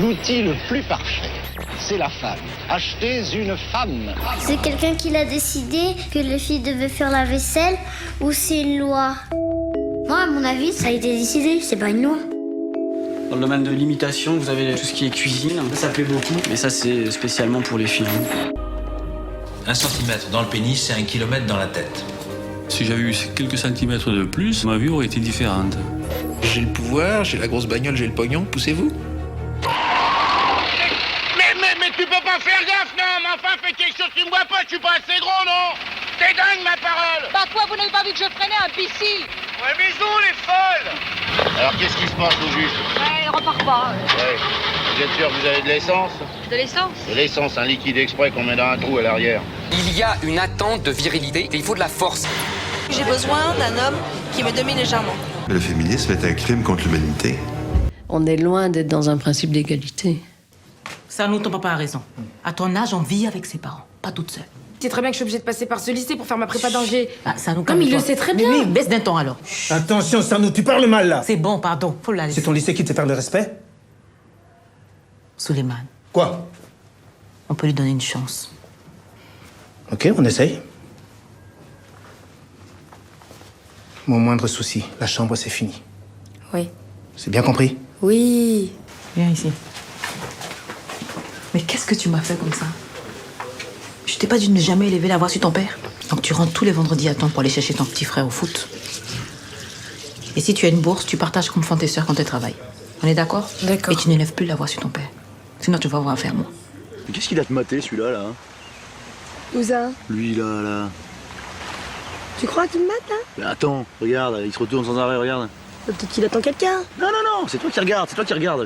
L'outil le plus parfait, c'est la femme. Achetez une femme. C'est quelqu'un qui l'a décidé que les filles devaient faire la vaisselle ou c'est une loi? Moi, à mon avis, ça a été décidé, c'est pas une loi. Dans le domaine de l'imitation, vous avez tout ce qui est cuisine. Ça plaît beaucoup, mais ça, c'est spécialement pour les filles. 1 centimètre dans le pénis, c'est 1 kilomètre dans la tête. Si j'avais eu quelques centimètres de plus, ma vie aurait été différente. J'ai le pouvoir, j'ai la grosse bagnole, j'ai le pognon, poussez-vous. Mais tu peux pas faire gaffe, non? Mais enfin, fais quelque chose, tu me vois pas, je suis pas assez gros, non? T'es dingue, ma parole! Bah quoi, vous n'avez pas vu que je freinais, imbécile? Ouais, bisous, les folles! Alors, qu'est-ce qui se passe au juste? Ouais, repars pas. Ouais. Vous êtes sûr que vous avez de l'essence? De l'essence? De l'essence, un liquide exprès qu'on met dans un trou à l'arrière. Il y a une attente de virilité et il faut de la force. J'ai besoin d'un homme qui me domine légèrement. Le féminisme est un crime contre l'humanité. On est loin d'être dans un principe d'égalité. Ça, nous, ton papa a raison. À ton âge, on vit avec ses parents, pas toute seule. C'est très bien que je suis obligée de passer par ce lycée pour faire ma prépa d'Angers. Ah, ça nous Comme il le sait très bien. Oui, baisse d'un ton alors. Attention, Sarnou, tu parles mal là. C'est bon, pardon, faut la laisser. C'est ton lycée qui te fait faire le respect? Souleymane. Quoi? On peut lui donner une chance. Ok, on essaye. Mon moindre souci, la chambre c'est fini. Oui. C'est bien compris? Oui. Viens ici. Mais qu'est-ce que tu m'as fait comme ça? Je t'ai pas dit de ne jamais élever la voix sur ton père. Donc tu rentres tous les vendredis à temps pour aller chercher ton petit frère au foot. Et si tu as une bourse, tu partages comme font tes sœurs quand elles travaillent. On est d'accord? D'accord. Et tu n'élèves plus la voix sur ton père. Sinon tu vas avoir affaire à moi. Mais qu'est-ce qu'il a te maté celui-là là? Où ça? Lui là. Tu crois qu'il me mate, là? Mais attends, regarde, il se retourne sans arrêt, regarde. Peut-être qu'il attend quelqu'un. Non, c'est toi qui regardes,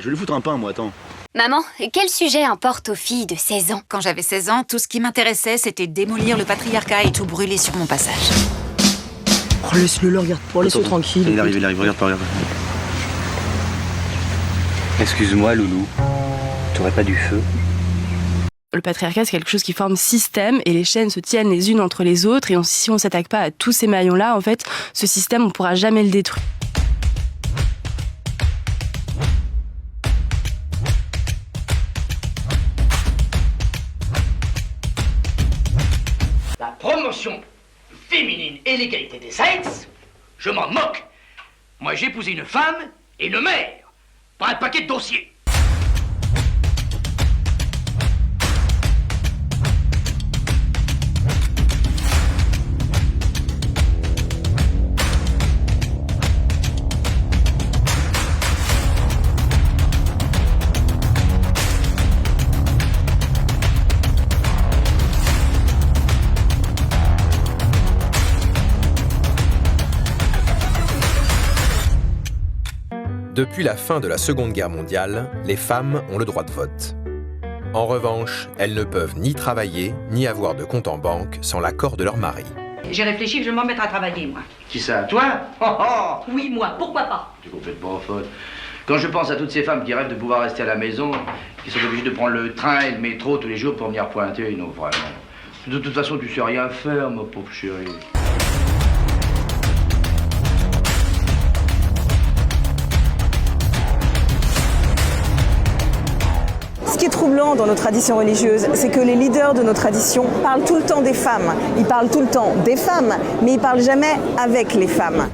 Je vais lui foutre un pain, moi, attends. Maman, quel sujet importe aux filles de 16 ans? Quand j'avais 16 ans, tout ce qui m'intéressait, c'était démolir le patriarcat et tout brûler sur mon passage. Oh, laisse-le, regarde. Bon, laisse-le tranquille. Il arrive, regarde. Excuse-moi, Loulou. T'aurais pas du feu? Le patriarcat, c'est quelque chose qui forme système et les chaînes se tiennent les unes entre les autres. Et si on s'attaque pas à tous ces maillons-là, en fait, ce système, on pourra jamais le détruire. La promotion féminine et l'égalité des sexes, je m'en moque. Moi, j'ai épousé une femme et une mère, pas un paquet de dossiers. Depuis la fin de la Seconde Guerre mondiale, les femmes ont le droit de vote. En revanche, elles ne peuvent ni travailler, ni avoir de compte en banque sans l'accord de leur mari. J'ai réfléchi que je vais m'en mettre à travailler, moi. Qui ça, toi? Oh. Oui, moi, pourquoi pas? Tu es complètement folle. Quand je pense à toutes ces femmes qui rêvent de pouvoir rester à la maison, qui sont obligées de prendre le train et le métro tous les jours pour venir pointer, non, vraiment. De toute façon, tu sais rien faire, ma pauvre chérie. Ce qui est troublant dans nos traditions religieuses, c'est que les leaders de nos traditions parlent tout le temps des femmes. Ils parlent tout le temps des femmes, mais ils parlent jamais avec les femmes.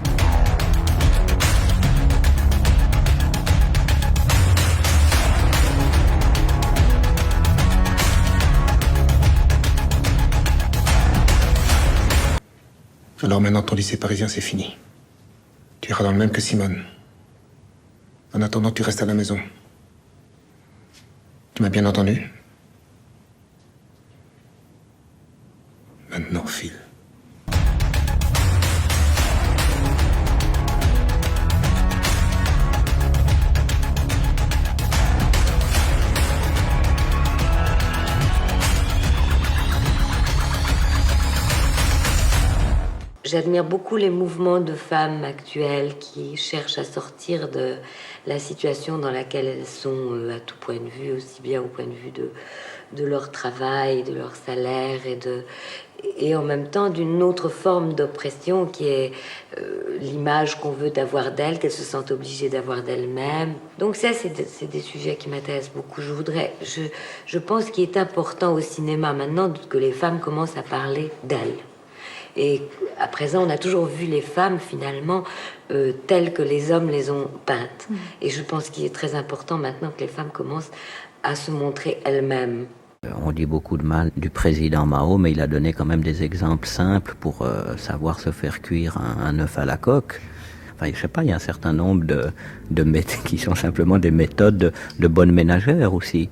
Alors maintenant, ton lycée parisien, c'est fini. Tu iras dans le même que Simone. En attendant, tu restes à la maison. Tu m'as bien entendu? Maintenant, file. J'admire beaucoup les mouvements de femmes actuelles qui cherchent à sortir de la situation dans laquelle elles sont à tout point de vue, aussi bien au point de vue de leur travail, de leur salaire et en même temps d'une autre forme d'oppression qui est l'image qu'on veut d'avoir d'elles, qu'elles se sentent obligées d'avoir d'elles-mêmes. Donc ça, c'est des sujets qui m'intéressent beaucoup. Je pense qu'il est important au cinéma maintenant que les femmes commencent à parler d'elles. Et à présent, on a toujours vu les femmes, finalement, telles que les hommes les ont peintes. Et je pense qu'il est très important maintenant que les femmes commencent à se montrer elles-mêmes. On dit beaucoup de mal du président Mao, mais il a donné quand même des exemples simples pour savoir se faire cuire un œuf à la coque. Enfin, je sais pas, il y a un certain nombre de méthodes qui sont simplement des méthodes de bonne ménagère aussi.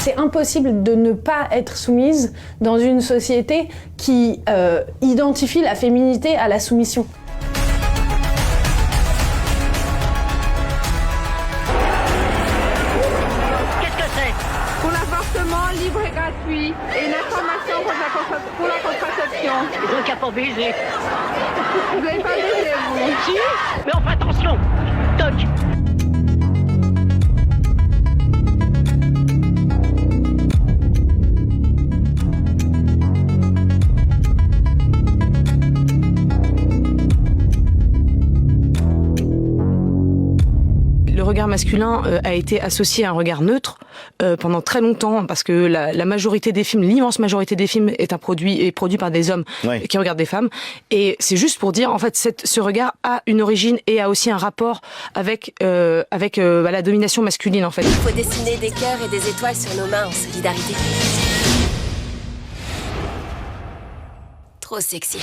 C'est impossible de ne pas être soumise dans une société qui identifie la féminité à la soumission. Qu'est-ce que c'est? Pour l'avortement libre et gratuit et une information pour la contraception. Ils ont qu'à pas baiser. Vous n'avez pas baisé, vous? Si, mais on fait attention. Toc. Le regard masculin a été associé à un regard neutre pendant très longtemps parce que la majorité des films, l'immense majorité des films est produit par des hommes qui regardent des femmes. Et c'est juste pour dire, en fait, ce regard a une origine et a aussi un rapport avec la domination masculine, en fait. Il faut dessiner des cœurs et des étoiles sur nos mains en solidarité. Trop sexy.